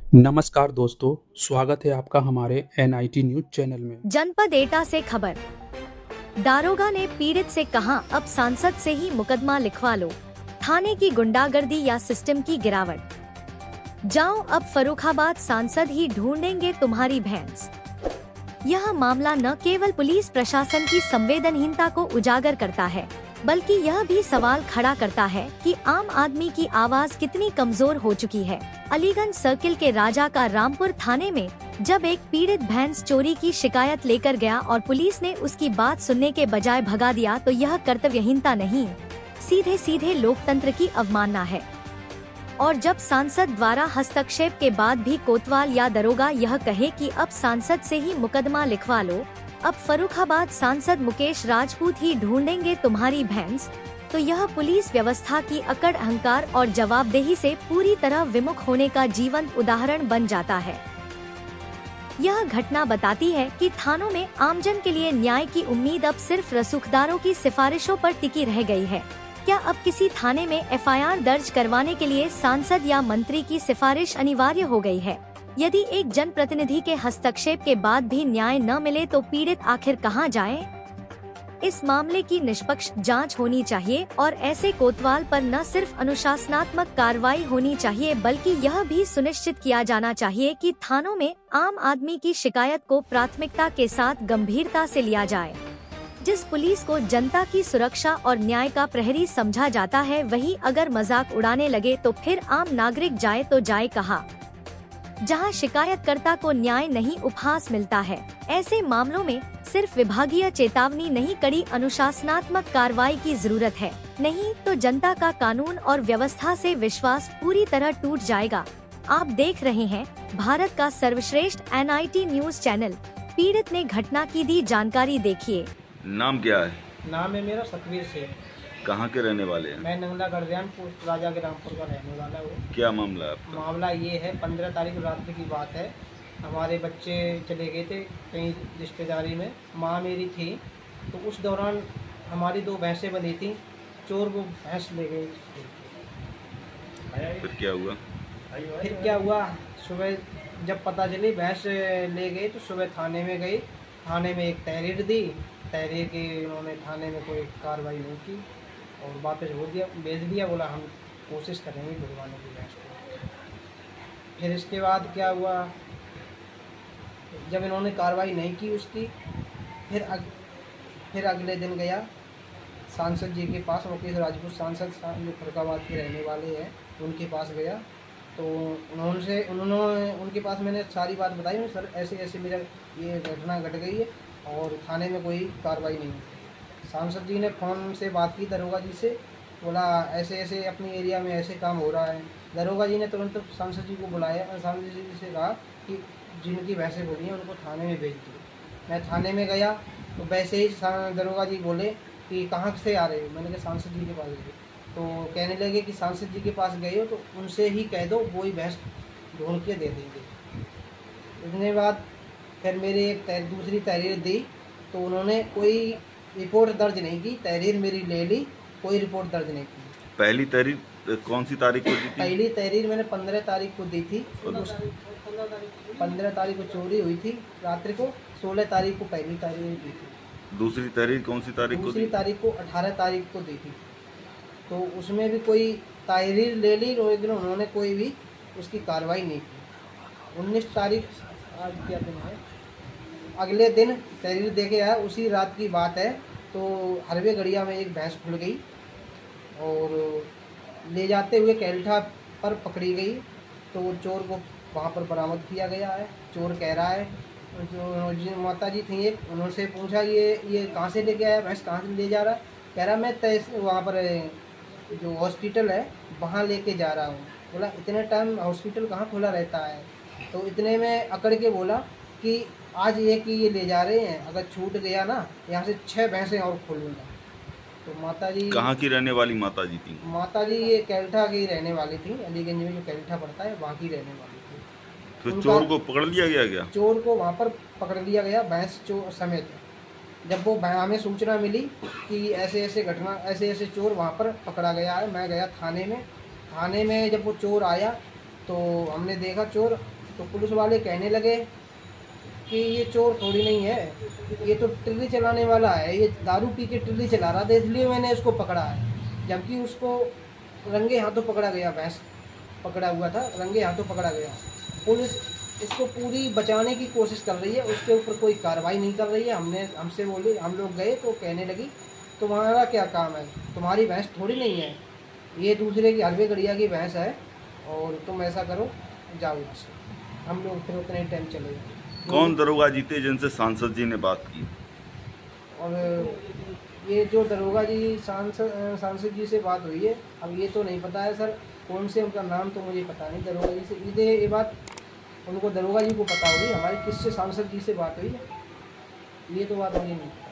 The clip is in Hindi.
नमस्कार दोस्तों, स्वागत है आपका हमारे NIT न्यूज चैनल में। जनपद एटा से खबर। दारोगा ने पीड़ित से कहा, अब सांसद से ही मुकदमा लिखवा लो। थाने की गुंडागर्दी या सिस्टम की गिरावट। जाओ, अब फर्रुखाबाद सांसद ही ढूंढेंगे तुम्हारी भैंस। यह मामला न केवल पुलिस प्रशासन की संवेदनहीनता को उजागर करता है, बल्कि यह भी सवाल खड़ा करता है कि आम आदमी की आवाज कितनी कमजोर हो चुकी है। अलीगंज सर्किल के राजा का रामपुर थाने में जब एक पीड़ित भैंस चोरी की शिकायत लेकर गया और पुलिस ने उसकी बात सुनने के बजाय भगा दिया, तो यह कर्तव्यहीनता नहीं, सीधे सीधे लोकतंत्र की अवमानना है। और जब सांसद द्वारा हस्तक्षेप के बाद भी कोतवाल या दरोगा यह कहे कि अब सांसद से ही मुकदमा लिखवा लो, अब फर्रुखाबाद सांसद मुकेश राजपूत ही ढूंढेंगे तुम्हारी भैंस, तो यह पुलिस व्यवस्था की अकड़, अहंकार और जवाबदेही से पूरी तरह विमुख होने का जीवंत उदाहरण बन जाता है। यह घटना बताती है कि थानों में आमजन के लिए न्याय की उम्मीद अब सिर्फ रसूखदारों की सिफारिशों पर टिकी रह गई है। क्या अब किसी थाने में FIR दर्ज करवाने के लिए सांसद या मंत्री की सिफारिश अनिवार्य हो गई है? यदि एक जनप्रतिनिधि के हस्तक्षेप के बाद भी न्याय न मिले तो पीड़ित आखिर कहां जाए? इस मामले की निष्पक्ष जांच होनी चाहिए और ऐसे कोतवाल पर न सिर्फ अनुशासनात्मक कार्रवाई होनी चाहिए, बल्कि यह भी सुनिश्चित किया जाना चाहिए कि थानों में आम आदमी की शिकायत को प्राथमिकता के साथ गंभीरता से लिया जाए। जिस पुलिस को जनता की सुरक्षा और न्याय का प्रहरी समझा जाता है, वही अगर मजाक उड़ाने लगे तो फिर आम नागरिक जाए तो जाए कहाँ? जहां शिकायतकर्ता को न्याय नहीं, उपहास मिलता है, ऐसे मामलों में सिर्फ विभागीय चेतावनी नहीं, कड़ी अनुशासनात्मक कार्रवाई की जरूरत है। नहीं तो जनता का कानून और व्यवस्था से विश्वास पूरी तरह टूट जाएगा। आप देख रहे हैं भारत का सर्वश्रेष्ठ NIT न्यूज चैनल। पीड़ित ने घटना की दी जानकारी, देखिए। नाम क्या है? नाम है मेरा सतवीर से। कहाँ के रहने वाले हैं? मैं नंगला गढ़ियान पोस्ट राजा के रामपुर का रहने वाला हूँ। क्या मामला है आपका? मामला ये है, 15 तारीख रात की बात है। हमारे बच्चे चले गए थे कहीं रिश्तेदारी में, माँ मेरी थी, तो उस दौरान हमारी 2 भैंसें बंधी थी। चोर वो भैंस ले गए। फिर क्या हुआ? सुबह जब पता चली भैंस ले गए तो सुबह थाने में गई। थाने में एक तहरीर दी। तहरीर की उन्होंने थाने में कोई कार्रवाई नहीं की और वापस भेज दिया। बोला हम कोशिश करेंगे ढुलवाने की भैंस को। फिर इसके बाद क्या हुआ, जब इन्होंने कार्रवाई नहीं की उसकी, फिर अगले दिन गया सांसद जी के पास, मुकेश राजपूत सांसद जो फर्रुखाबाद के रहने वाले हैं, उनके पास गया। तो उन्होंने उनके पास मैंने सारी बात बताई। सर ऐसे ऐसे मेरा ये घटना घट गई है और थाने में कोई कार्रवाई नहीं हुई। सांसद जी ने फ़ोन से बात की दरोगा जी से, बोला ऐसे ऐसे अपने एरिया में ऐसे काम हो रहा है। दरोगा जी ने तुरंत सांसद जी को बुलाया और सांसद जी से कहा कि जिनकी भैंसें बोली हैं उनको थाने में भेज दो। मैं थाने में गया तो वैसे ही दरोगा जी बोले कि कहाँ से आ रहे हो? मैंने कहा सांसद जी के पास गए। तो कहने लगे कि सांसद जी के पास गए हो तो उनसे ही कह दो, वो ही भैंस ढूंढ के दे देंगे। इतने बाद फिर मेरी एक दूसरी तहरीर दी तो उन्होंने कोई रिपोर्ट दर्ज नहीं की। तहरीर मेरी ले ली, कोई रिपोर्ट दर्ज नहीं की। पहली तहरीर कौन सी तारीख को दी थी? पहली तहरीर मैंने 15 तारीख को दी थी। 15 तारीख को चोरी हुई थी रात्रि को, 16 तारीख को पहली तहरीर दी थी। दूसरी तहरीर कौन सी तारीख को? दूसरी तारीख को 18 तारीख को दी थी। तो उसमें भी कोई तहरीर ले ली, लेकिन उन्होंने कोई भी उसकी कार्रवाई नहीं की। 19 तारीख, आज क्या दिन है, अगले दिन तहरीर दे के आया। उसी रात की बात है। तो हरवे गढ़िया में एक भैंस खुल गई और ले जाते हुए कैल्ठा पर पकड़ी गई। तो वो चोर को वहाँ पर बरामद किया गया है। चोर कह रहा है, जो माता जी थी एक, उन्होंने पूछा ये कहाँ से लेके आया, भैंस कहाँ से ले जा रहा है? कह रहा मैं वहाँ पर जो हॉस्पिटल है वहाँ लेके जा रहा हूँ। बोला इतने टाइम हॉस्पिटल कहाँ खुला रहता है? तो इतने में अकड़ के बोला कि आज एक ही ये ले जा रहे हैं, अगर छूट गया ना यहाँ से 6 भैंसें और खोल लूँगा। तो माता जी कहाँ की रहने वाली माता जी थी? माता जी ये कैल्ठा की रहने वाली थी। अलीगंज में जो कैल्ठा पड़ता है वहाँ की रहने वाली थी। तो चोर को पकड़ लिया गया क्या? चोर को वहाँ पर पकड़ लिया गया भैंस चोर समेत। जब वो हमें सूचना मिली कि ऐसे ऐसे घटना, ऐसे ऐसे चोर वहाँ पर पकड़ा गया है, मैं गया थाने में। जब वो चोर आया तो हमने देखा चोर तो पुलिस वाले कहने लगे कि ये चोर थोड़ी नहीं है, ये तो ट्रिल्ली चलाने वाला है, ये दारू पी के ट्रिल्ली चला रहा था, इसलिए मैंने इसको पकड़ा है। जबकि उसको रंगे हाथों पकड़ा गया, भैंस पकड़ा हुआ था, रंगे हाथों पकड़ा गया। पुलिस इसको पूरी बचाने की कोशिश कर रही है, उसके ऊपर कोई कार्रवाई नहीं कर रही है। हमसे बोली, हम लोग गए तो कहने लगी तुम्हारा क्या काम है, तुम्हारी भैंस थोड़ी नहीं है, ये दूसरे की हरवे गड़िया की भैंस है और तुम ऐसा करो, जाओ यहाँ से। हम लोग फिर उतने टाइम चले गए। कौन दरोगा जीते जिनसे सांसद जी ने बात की? और ये जो दरोगा जी सांसद जी से बात हुई है, अब ये तो नहीं पता है सर कौन से, उनका नाम तो मुझे पता नहीं। दरोगा जी से ये बात उनको दरोगा जी को पता होगी, हमारी किससे सांसद जी से बात हुई है ये तो बात मुझे नहीं पता।